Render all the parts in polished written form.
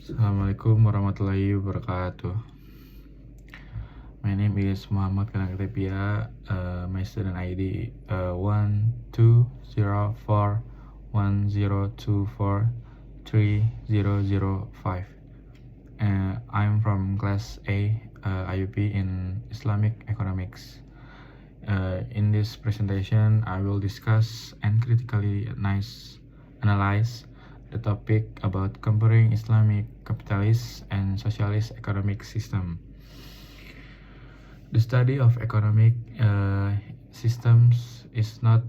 Assalamualaikum warahmatullahi wabarakatuh. My name is Muhammad Kanakatepia. My student ID 120410243005. I'm from class A IUP in Islamic Economics. In this presentation, I will discuss and critically analyze the topic about comparing Islamic capitalist and socialist economic system. The study of economic systems is not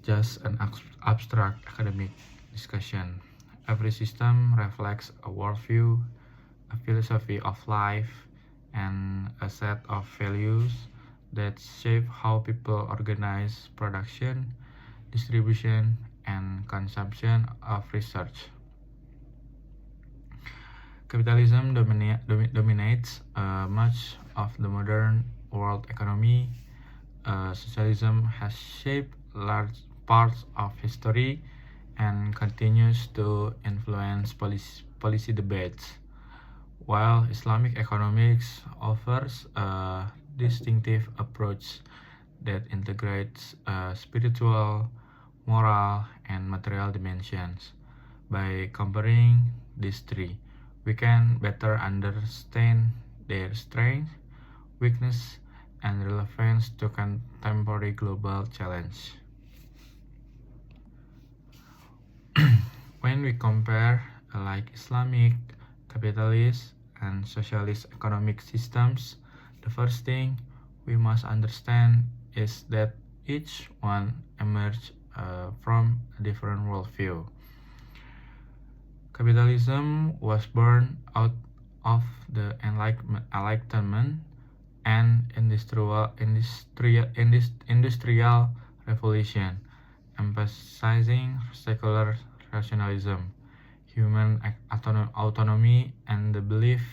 just an abstract academic discussion. Every system reflects a worldview, a philosophy of life, and a set of values that shape how people organize production, distribution, and consumption of research. Capitalism dominates much of the modern world economy. Socialism has shaped large parts of history and continues to influence policy debates, while Islamic economics offers a distinctive approach that integrates spiritual, moral, and material dimensions. By comparing these three, we can better understand their strengths, weakness, and relevance to contemporary global challenge. When we compare Islamic, capitalist, and socialist economic systems, the first thing we must understand is that each one emerged from a different worldview. Capitalism was born out of the Enlightenment and industrial revolution, emphasizing secular rationalism, human autonomy, and the belief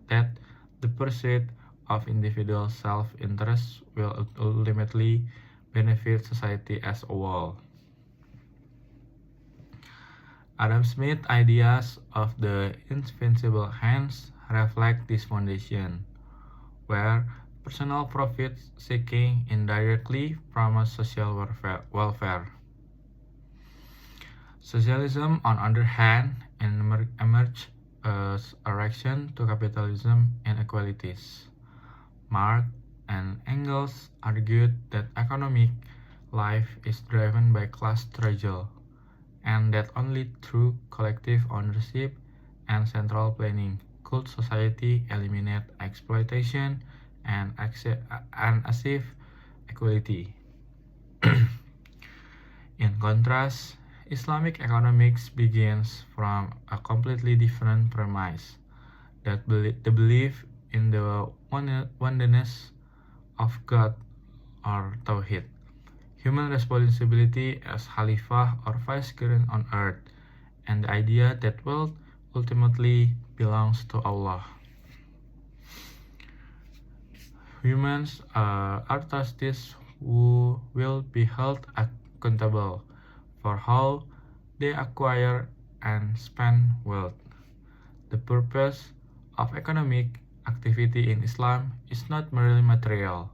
that the pursuit of individual self-interest will ultimately benefit society as a whole. Adam Smith's ideas of the invincible hands reflect this foundation, where personal profit seeking indirectly promotes social welfare. Socialism, on the other hand, emerged as a reaction to capitalism inequalities. Marx and Engels argued that economic life is driven by class struggle, and that only through collective ownership and central planning could society eliminate exploitation and achieve equality. In contrast, Islamic economics begins from a completely different premise, that the belief in the oneness of God or Tawhid, human responsibility as Khalifah or vice king on earth, and the idea that wealth ultimately belongs to Allah. Humans are entities who will be held accountable for how they acquire and spend wealth. The purpose of economic activity in Islam is not merely material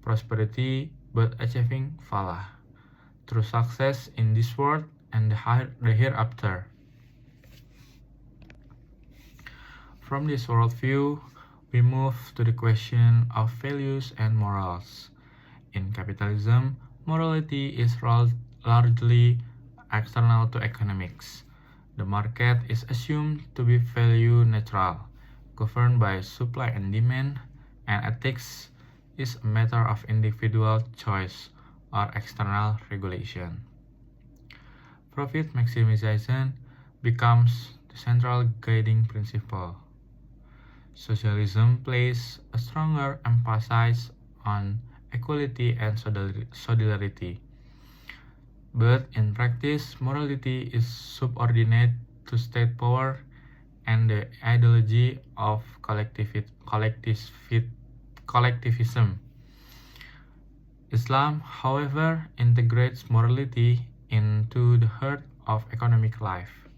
prosperity, but achieving falah, through success in this world and the hereafter. From this worldview, we move to the question of values and morals. In capitalism, morality is largely external to economics. The market is assumed to be value neutral, governed by supply and demand, and ethics is a matter of individual choice or external regulation. Profit maximization becomes the central guiding principle. Socialism places a stronger emphasis on equality and solidarity. But in practice, morality is subordinate to state power and the ideology of collectivism. Islam, however, integrates morality into the heart of economic life.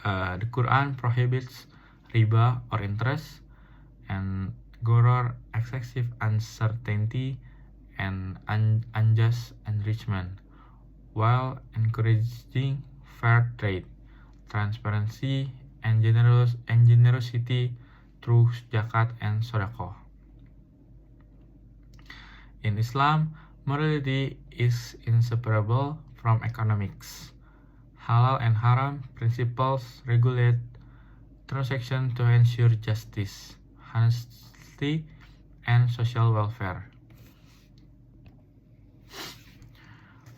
The Quran prohibits riba or interest, and gharar, excessive uncertainty, and unjust enrichment, while encouraging fair trade, transparency, and generosity through zakat and sadaqah. In Islam, morality is inseparable from economics. Halal and haram principles regulate transactions to ensure justice, honesty, and social welfare.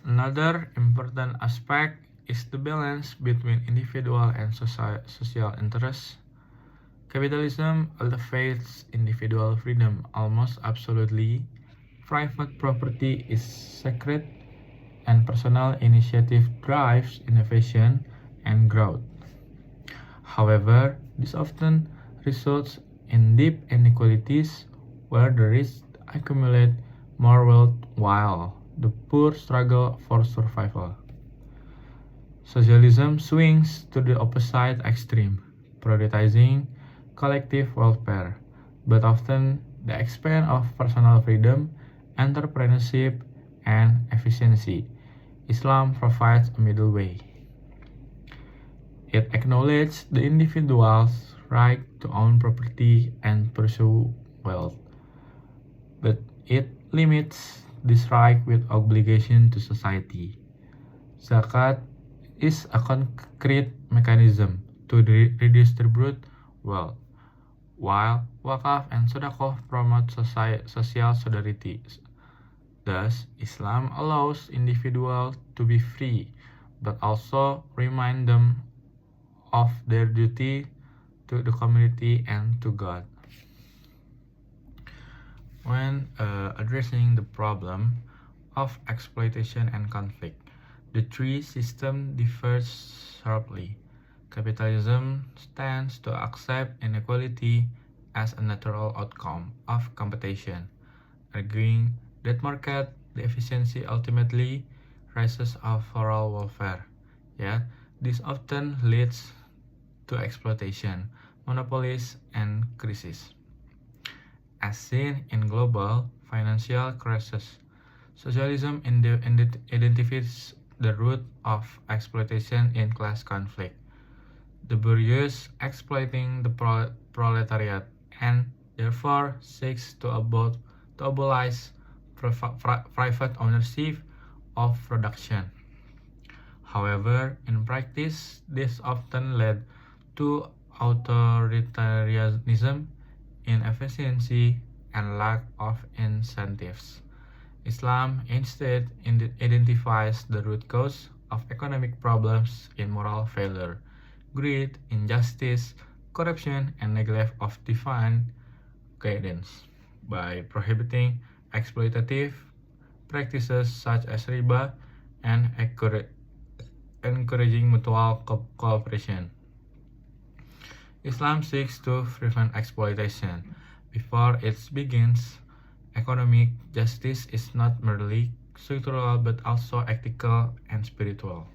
Another important aspect is the balance between individual and social interests. Capitalism elevates individual freedom almost absolutely. Private property is sacred, and personal initiative drives innovation and growth. However, this often results in deep inequalities where the rich accumulate more wealth while the poor struggle for survival. Socialism swings to the opposite extreme, prioritizing collective welfare, but often the expense of personal freedom, entrepreneurship, and efficiency. Islam provides a middle way. It acknowledges the individual's right to own property and pursue wealth, but it limits this right with obligation to society. Zakat is a concrete mechanism to redistribute wealth, while wakaf and sadaqah promote social solidarity. Thus, Islam allows individuals to be free, but also remind them of their duty to the community and to God. When addressing the problem of exploitation and conflict, the three systems differ sharply. Capitalism stands to accept inequality as a natural outcome of competition, arguing that market efficiency ultimately raises overall welfare. Yet, this often leads to exploitation, monopolies, and crisis. As seen in global financial crisis, socialism identifies the root of exploitation in class conflict. The bourgeois exploiting the proletariat and therefore seeks to abolish private ownership of production. However, in practice, this often led to authoritarianism, inefficiency, and lack of incentives. Islam instead identifies the root cause of economic problems in moral failure, greed, injustice, corruption, and neglect of divine guidance by prohibiting exploitative practices such as riba and encouraging mutual cooperation. Islam seeks to prevent exploitation. Before it begins, economic justice is not merely structural but also ethical and spiritual.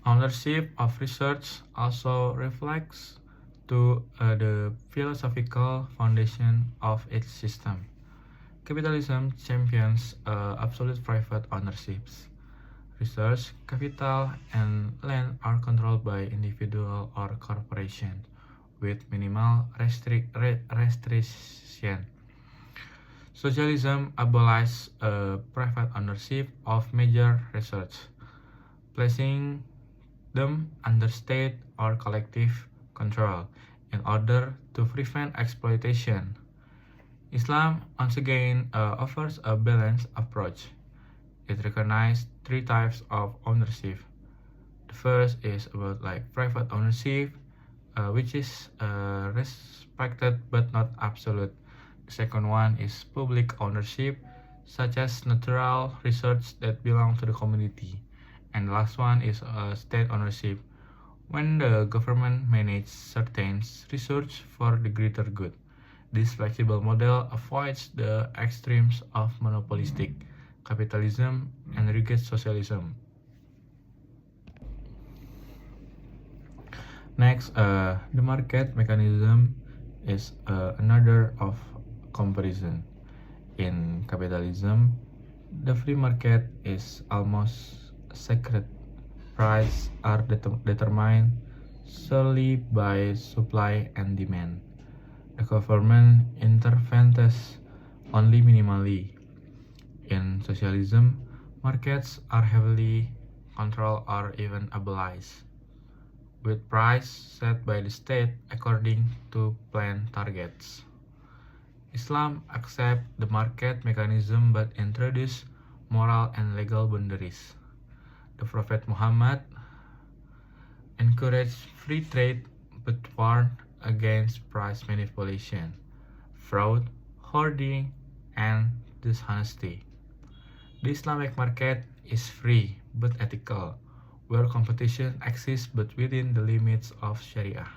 Ownership of research also reflects to the philosophical foundation of its system. Capitalism champions absolute private ownerships. Research, capital, and land are controlled by individual or corporations with minimal restriction. Socialism abolishes private ownership of major research, placing them under state or collective control in order to prevent exploitation. Islam once again offers a balanced approach. It recognizes three types of ownership. The first is about private ownership, which is respected but not absolute. The second one is public ownership, such as natural research that belong to the community. And the last one is state ownership, when the government manages certain research for the greater good. This flexible model avoids the extremes of monopolistic capitalism and rigid socialism. Next, the market mechanism is another of comparison. In capitalism, the free market is almost sacred. Prices are determined solely by supply and demand. The government intervenes only minimally. In socialism, markets are heavily controlled or even abolished, with price set by the state according to planned targets. Islam accepts the market mechanism but introduces moral and legal boundaries. The Prophet Muhammad encouraged free trade but warned against price manipulation, fraud, hoarding, and dishonesty. The Islamic market is free but ethical, where competition exists but within the limits of Sharia.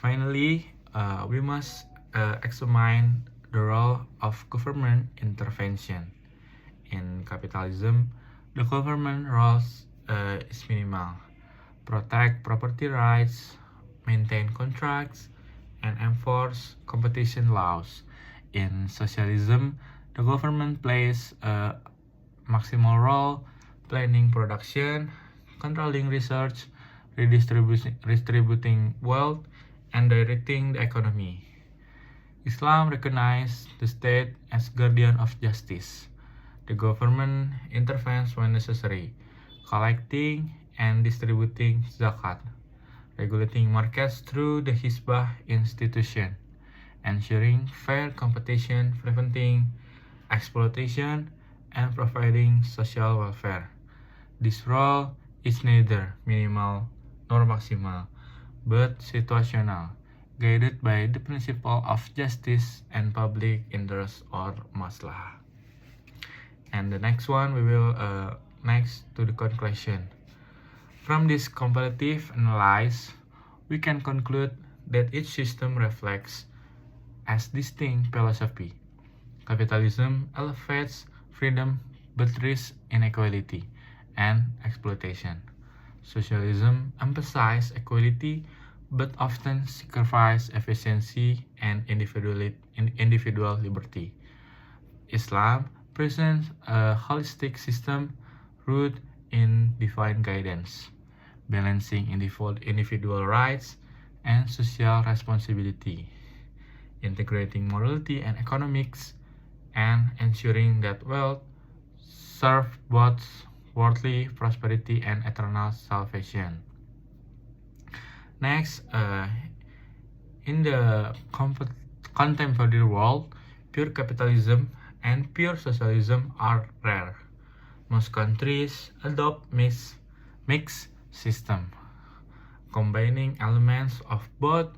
Finally, we must examine the role of government intervention. In capitalism, the government role is minimal. Protect property rights, maintain contracts, and enforce competition laws. In socialism, the government plays a maximal role, planning production, controlling research, redistributing wealth, and directing the economy. Islam recognizes the state as guardian of justice. The government intervenes when necessary, collecting and distributing zakat, regulating markets through the Hizbah institution, ensuring fair competition, preventing exploitation, and providing social welfare. This role is neither minimal nor maximal, but situational, guided by the principle of justice and public interest or maslahah. And the next one, we will next to the conclusion. From this comparative analysis, we can conclude that each system reflects as distinct philosophy. Capitalism elevates freedom but risks inequality and exploitation. Socialism emphasizes equality but often sacrifices efficiency and individual liberty. Islam presents a holistic system rooted in divine guidance, balancing individual rights and social responsibility, integrating morality and economics, and ensuring that wealth serves both worldly prosperity and eternal salvation. Next, in the contemporary world, pure capitalism and pure socialism are rare. Most countries adopt mixed system, combining elements of both.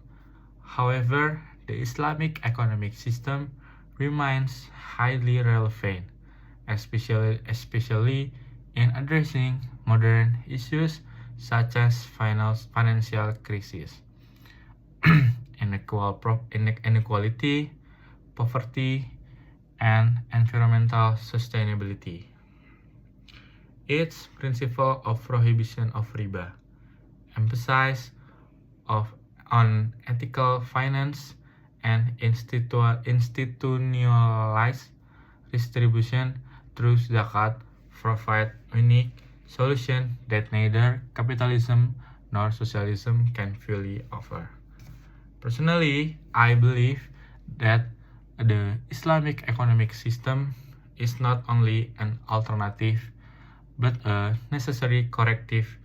However, the Islamic economic system remains highly relevant, especially in addressing modern issues such as financial crisis, inequality, poverty, and environmental sustainability. Its principle of prohibition of riba, emphasis on ethical finance, and institutionalized distribution through zakat provide unique solution that neither capitalism nor socialism can fully offer. Personally, I believe that the Islamic economic system is not only an alternative but a necessary corrective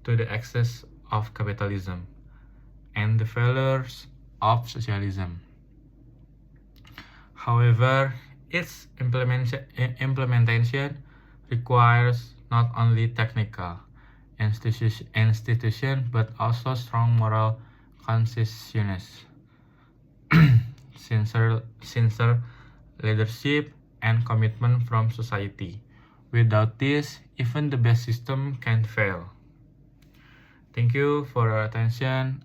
to the excess of capitalism and the failures of socialism. However, its implementation requires not only technical institution but also strong moral consciousness, sincere leadership, and commitment from society. Without this, even the best system can fail. Thank you for your attention.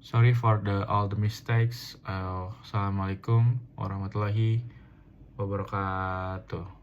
Sorry for all the mistakes. Assalamualaikum warahmatullahi wabarakatuh.